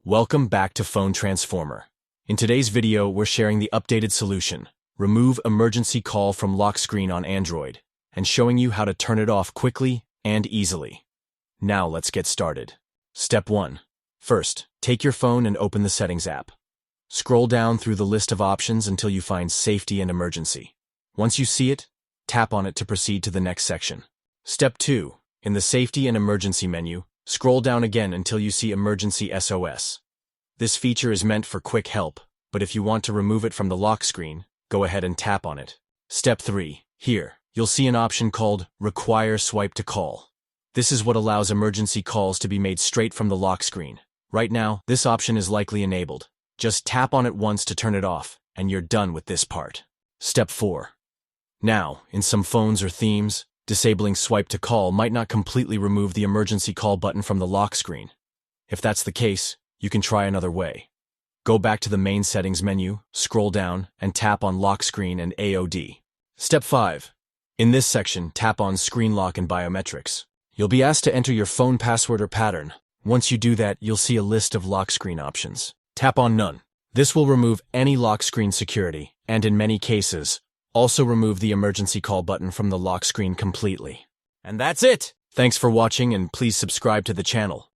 Welcome back to Phone Transformer. In today's video, we're sharing the updated solution, remove emergency call from lock screen on Android, and showing you how to turn it off quickly and easily. Now let's get started. Step 1. First, take your phone and open the Settings app. Scroll down through the list of options until you find Safety and Emergency. Once you see it, tap on it to proceed to the next section. Step 2. In the Safety and Emergency menu, scroll down again until you see Emergency SOS. This feature is meant for quick help, but if you want to remove it from the lock screen, go ahead and tap on it. Step 3. Here, you'll see an option called Require Swipe to Call. This is what allows emergency calls to be made straight from the lock screen. Right now, this option is likely enabled. Just tap on it once to turn it off, and you're done with this part. Step 4. Now, in some phones or themes, disabling Swipe to Call might not completely remove the emergency call button from the lock screen. If that's the case, you can try another way. Go back to the main settings menu, scroll down, and tap on Lock Screen and AOD. Step 5. In this section, tap on Screen Lock and Biometrics. You'll be asked to enter your phone password or pattern. Once you do that, you'll see a list of lock screen options. Tap on None. This will remove any lock screen security, and in many cases, also remove the emergency call button from the lock screen completely. And that's it! Thanks for watching, and please subscribe to the channel.